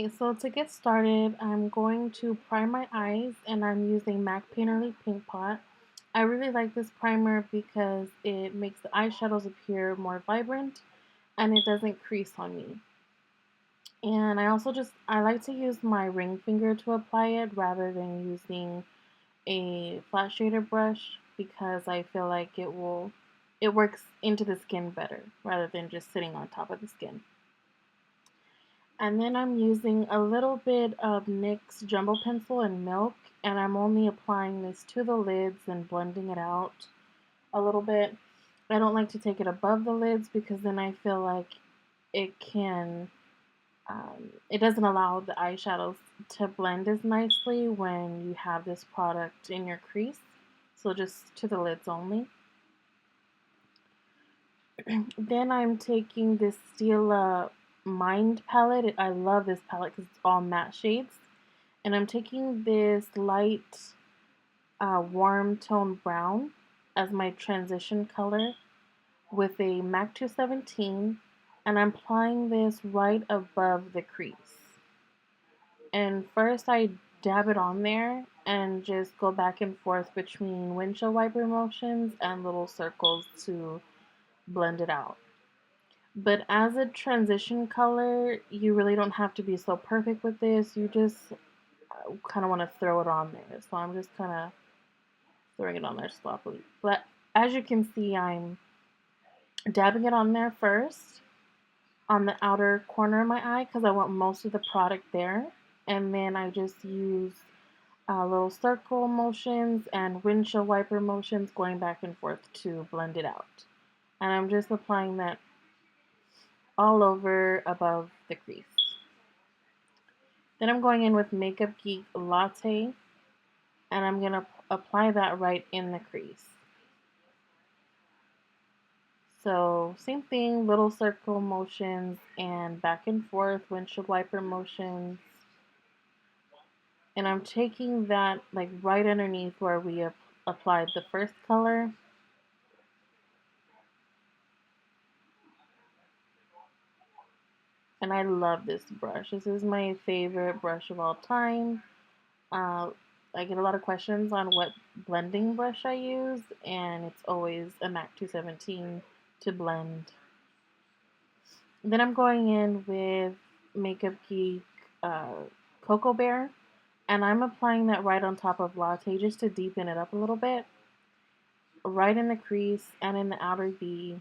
Okay, so to get started, I'm going to prime my eyes and I'm using MAC Painterly Paint Pot. I really like this primer because it makes the eyeshadows appear more vibrant and it doesn't crease on me. And I like to use my ring finger to apply it rather than using a flat shader brush because I feel like it works into the skin better rather than just sitting on top of the skin. And then I'm using a little bit of NYX Jumbo Pencil and Milk, and I'm only applying this to the lids and blending it out a little bit. I don't like to take it above the lids because then I feel like it can, it doesn't allow the eyeshadows to blend as nicely when you have this product in your crease. So just to the lids only. Then I'm taking this Stila Mind palette. I love this palette because it's all matte shades. And I'm taking this light warm tone brown as my transition color with a MAC 217, and I'm applying this right above the crease. And first I dab it on there and just go back and forth between windshield wiper motions and little circles to blend it out. But as a transition color, you really don't have to be so perfect with this. You just kind of want to throw it on there. So I'm just kind of throwing it on there sloppily. But as you can see, I'm dabbing it on there first on the outer corner of my eye because I want most of the product there. And then I just use little circle motions and windshield wiper motions going back and forth to blend it out. And I'm just applying that all over above the crease. Then I'm going in with Makeup Geek Latte, and I'm going to apply that right in the crease. So same thing, little circle motions and back and forth windshield wiper motions. And I'm taking that like right underneath where we applied the first color. And I love this brush. This is my favorite brush of all time. Uh, I get a lot of questions on what blending brush I use, and it's always a MAC 217 to blend. Then I'm going in with Makeup Geek Cocoa Bear, and I'm applying that right on top of Latte just to deepen it up a little bit, right in the crease and in the outer V,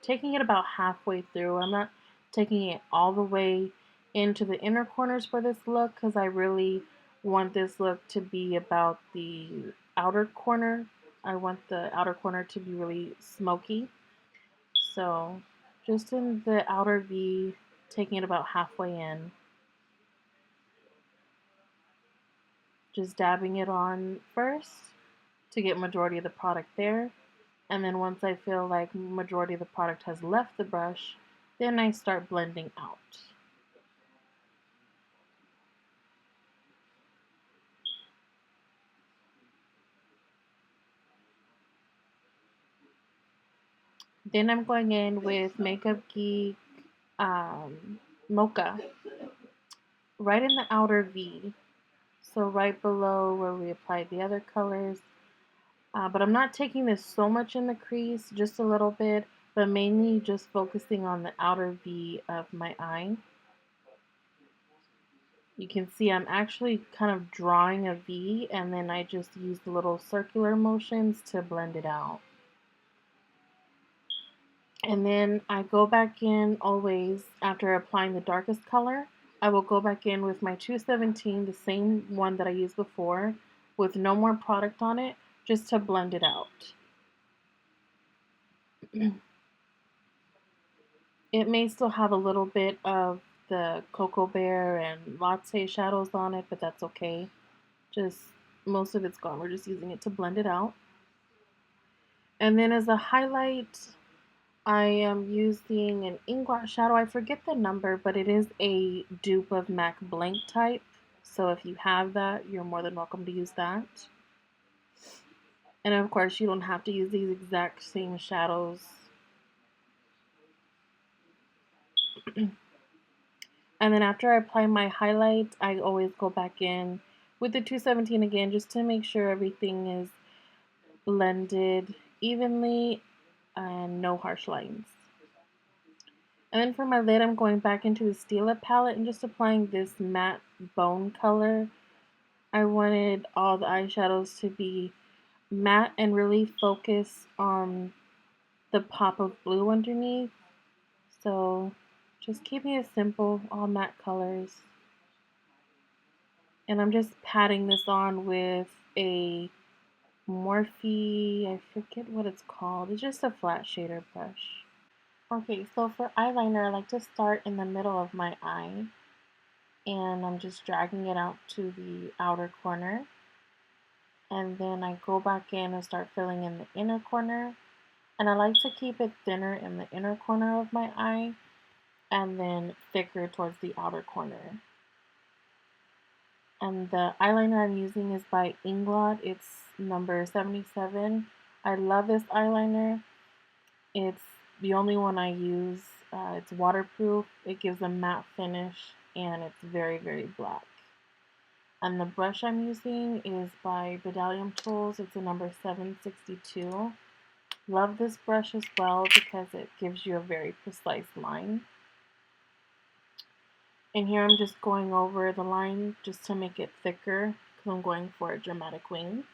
taking it about halfway through. I'm not taking it all the way into the inner corners for this look because I really want this look to be about the outer corner. I want the outer corner to be really smoky. So just in the outer V, taking it about halfway in. Just dabbing it on first to get majority of the product there. And then once I feel like majority of the product has left the brush, then I start blending out. Then I'm going in with Makeup Geek Mocha right in the outer V. So right below where we applied the other colors. But I'm not taking this so much in the crease, just a little bit, but mainly just focusing on the outer V of my eye. You can see I'm actually kind of drawing a V, and then I just use the little circular motions to blend it out. And then I go back in always after applying the darkest color. I will go back in with my 217, the same one that I used before, with no more product on it, just to blend it out. It may still have a little bit of the Cocoa Bear and Latte shadows on it, but that's okay. Just most of it's gone. We're just using it to blend it out. And then as a highlight, I am using an Inglot shadow. I forget the number, but it is a dupe of MAC Blank type. So if you have that, you're more than welcome to use that. And of course, you don't have to use these exact same shadows. And then after I apply my highlight, I always go back in with the 217 again just to make sure everything is blended evenly and no harsh lines. And then for my lid, I'm going back into the Stila palette and just applying this matte bone color. I wanted all the eyeshadows to be matte and really focus on the pop of blue underneath. So just keeping it simple, all matte colors. And I'm just patting this on with a Morphe, I forget what it's called. It's just a flat shader brush. Okay, so for eyeliner, I like to start in the middle of my eye. And I'm just dragging it out to the outer corner. And then I go back in and start filling in the inner corner. And I like to keep it thinner in the inner corner of my eye and then thicker towards the outer corner. And the eyeliner I'm using is by Inglot. It's number 77. I love this eyeliner. It's the only one I use. It's waterproof. It gives a matte finish and it's very, very black. And the brush I'm using is by Bedalium Tools. It's a number 762. Love this brush as well because it gives you a very precise line. And here I'm just going over the line just to make it thicker because I'm going for a dramatic wing.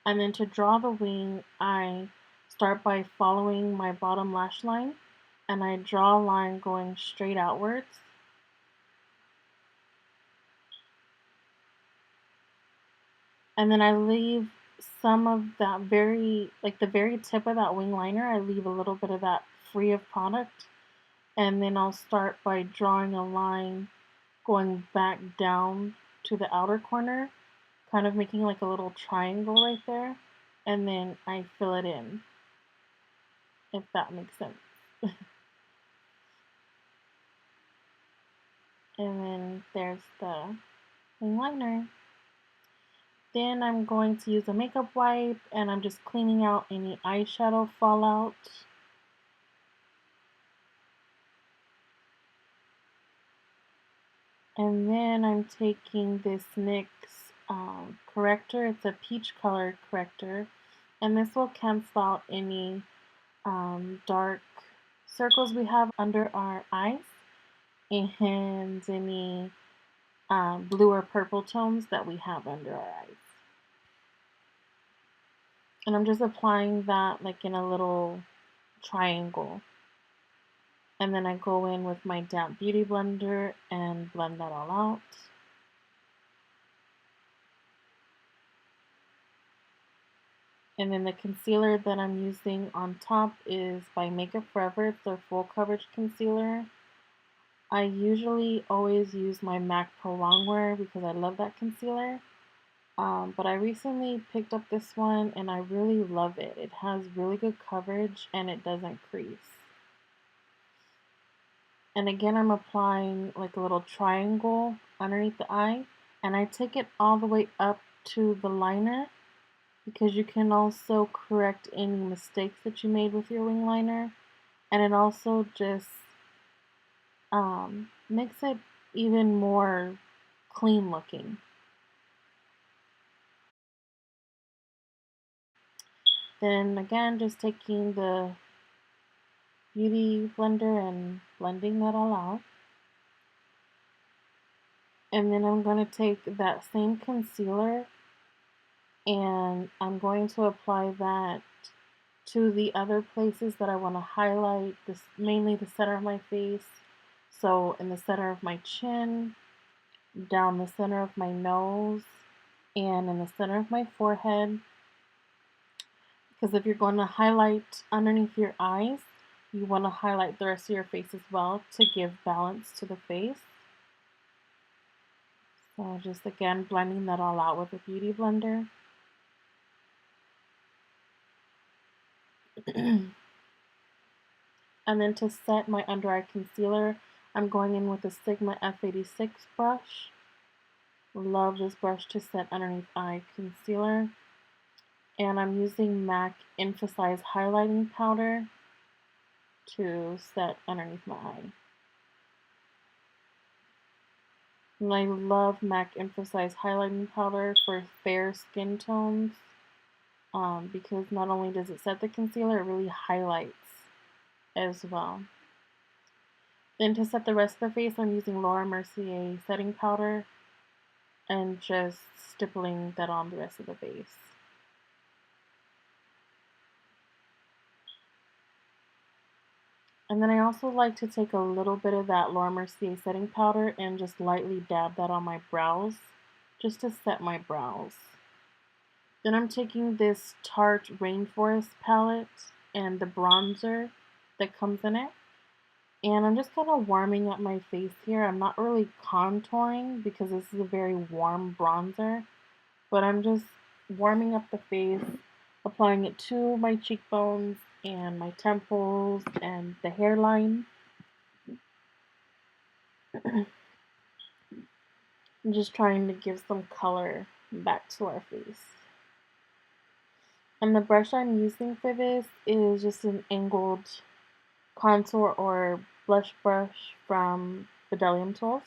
And then to draw the wing, I start by following my bottom lash line and I draw a line going straight outwards. And then I leave some of that the very tip of that wing liner, I leave a little bit of that free of product. And then I'll start by drawing a line going back down to the outer corner, kind of making like a little triangle right there. And then I fill it in, if that makes sense. And then there's the wing liner. Then I'm going to use a makeup wipe and I'm just cleaning out any eyeshadow fallout. And then I'm taking this NYX corrector. It's a peach color corrector. And this will cancel out any dark circles we have under our eyes and any blue or purple tones that we have under our eyes. And I'm just applying that like in a little triangle. And then I go in with my damp beauty blender and blend that all out. And then the concealer that I'm using on top is by Makeup Forever. It's their full coverage concealer. I usually always use my MAC Pro Longwear because I love that concealer. But I recently picked up this one and I really love it. It has really good coverage and it doesn't crease. And again, I'm applying like a little triangle underneath the eye. And I take it all the way up to the liner because you can also correct any mistakes that you made with your wing liner. And it also just makes it even more clean looking. Then again, just taking the beauty blender and blending that all out. And then I'm going to take that same concealer and I'm going to apply that to the other places that I want to highlight, this mainly the center of my face. So in the center of my chin, down the center of my nose, and in the center of my forehead. Because if you're going to highlight underneath your eyes, you want to highlight the rest of your face as well to give balance to the face. So just again blending that all out with a beauty blender. And then to set my under eye concealer, I'm going in with a Sigma F86 brush. Love this brush to set underneath eye concealer. And I'm using MAC Emphasize Highlighting Powder to set underneath my eye. And I love MAC Emphasize Highlighting Powder for fair skin tones because not only does it set the concealer, it really highlights as well. Then to set the rest of the face, I'm using Laura Mercier setting powder and just stippling that on the rest of the face. And then I also like to take a little bit of that Laura Mercier setting powder and just lightly dab that on my brows, just to set my brows. Then I'm taking this Tarte Rainforest palette and the bronzer that comes in it. And I'm just kind of warming up my face here. I'm not really contouring because this is a very warm bronzer, but I'm just warming up the face, applying it to my cheekbones and my temples and the hairline. I'm just trying to give some color back to our face. And the brush I'm using for this is just an angled contour or blush brush from Bedazzle Tools.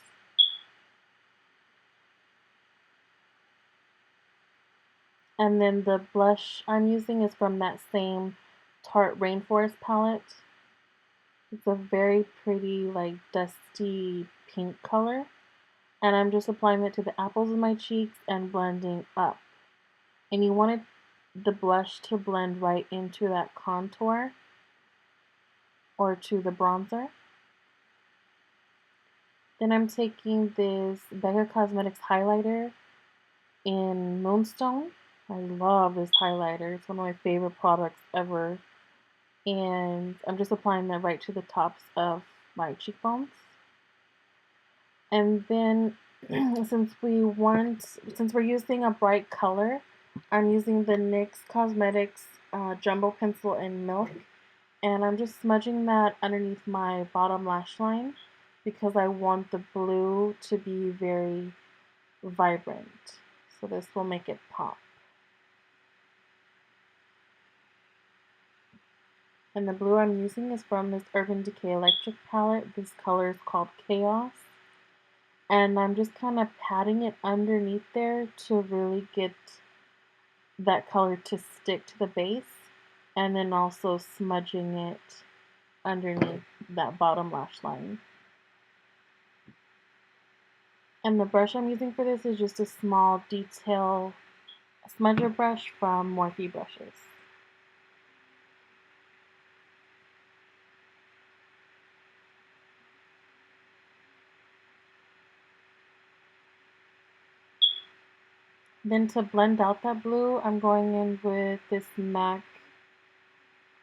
And then the blush I'm using is from that same Tarte Rainforest palette. It's a very pretty, like, dusty pink color. And I'm just applying it to the apples of my cheeks and blending up. And you want the blush to blend right into that contour or to the bronzer. Then I'm taking this Becca Cosmetics highlighter in Moonstone. I love this highlighter. It's one of my favorite products ever. And I'm just applying that right to the tops of my cheekbones. And then since we're using a bright color, I'm using the NYX Cosmetics Jumbo Pencil in Milk. And I'm just smudging that underneath my bottom lash line because I want the blue to be very vibrant. So this will make it pop. And the blue I'm using is from this Urban Decay Electric palette. This color is called Chaos. And I'm just kind of patting it underneath there to really get that color to stick to the base. And then also smudging it underneath that bottom lash line. And the brush I'm using for this is just a small detail smudger brush from Morphe Brushes. Then to blend out that blue, I'm going in with this MAC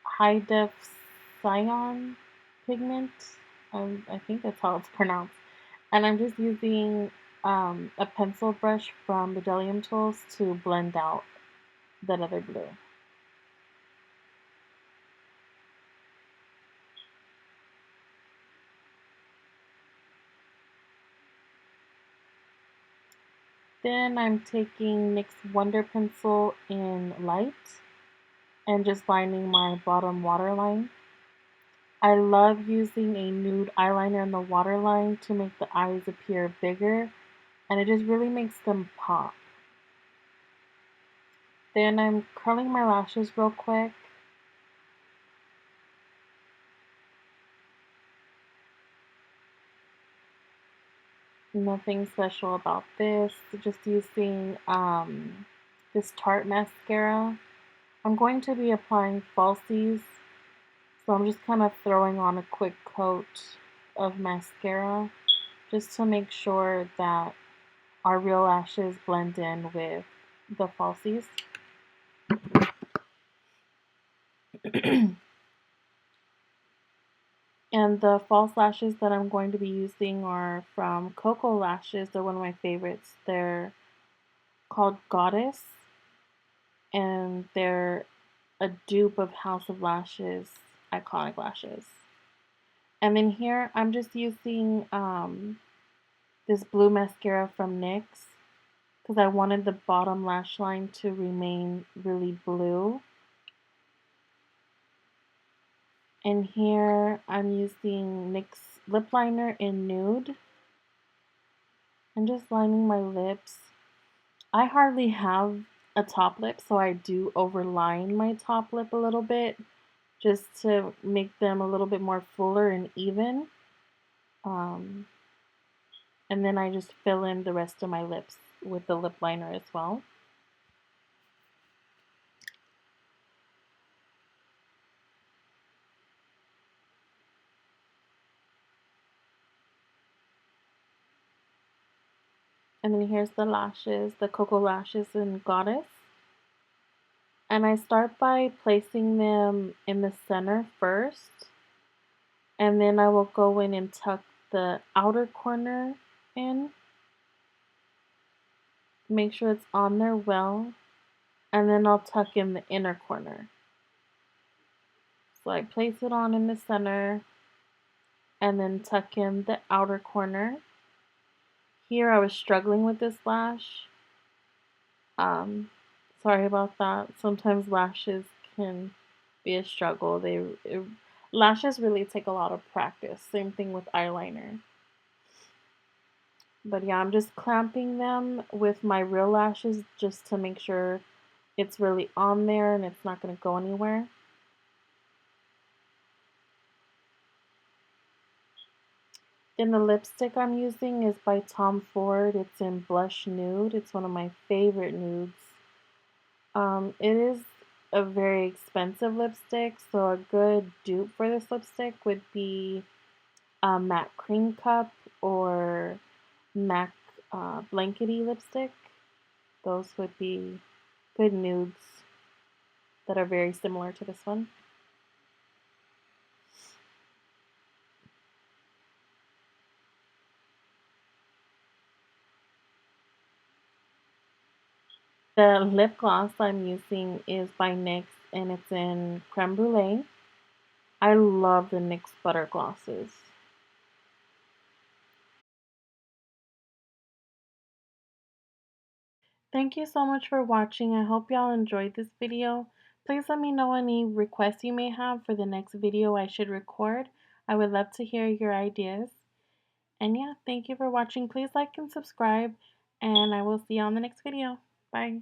High Def Cyan pigment. I think that's how it's pronounced. And I'm just using a pencil brush from Bedazzle Tools to blend out that other blue. Then I'm taking NYX Wonder Pencil in Light and just lining my bottom waterline. I love using a nude eyeliner in the waterline to make the eyes appear bigger, and it just really makes them pop. Then I'm curling my lashes real quick. Nothing special about this, just using this Tarte mascara. I'm going to be applying falsies, so I'm just kind of throwing on a quick coat of mascara just to make sure that our real lashes blend in with the falsies. And the false lashes that I'm going to be using are from Cocoa Lashes. They're one of my favorites. They're called Goddess, and they're a dupe of House of Lashes, Iconic Lashes. And then here I'm just using this blue mascara from NYX because I wanted the bottom lash line to remain really blue. And here I'm using NYX lip liner in Nude. I'm just lining my lips. I hardly have a top lip, so I do overline my top lip a little bit just to make them a little bit more fuller and even. Um, and then I just fill in the rest of my lips with the lip liner as well. And then here's the lashes, the Cocoa Lashes in Goddess. And I start by placing them in the center first. And then I will go in and tuck the outer corner in. Make sure it's on there well. And then I'll tuck in the inner corner. So I place it on in the center and then tuck in the outer corner. Here I was struggling with this lash. Um, Sorry about that. Sometimes lashes can be a struggle. Lashes really take a lot of practice. Same thing with eyeliner. But yeah, I'm just clamping them with my real lashes just to make sure it's really on there and it's not going to go anywhere. Then the lipstick I'm using is by Tom Ford. It's in Blush Nude. It's one of my favorite nudes. It is a very expensive lipstick, so a good dupe for this lipstick would be a matte cream cup or MAC blankety lipstick. Those would be good nudes that are very similar to this one. The lip gloss I'm using is by NYX and it's in Creme Brulee. I love the NYX butter glosses. Thank you so much for watching. I hope y'all enjoyed this video. Please let me know any requests you may have for the next video I should record. I would love to hear your ideas. And yeah, thank you for watching. Please like and subscribe, and I will see you on the next video. Bye.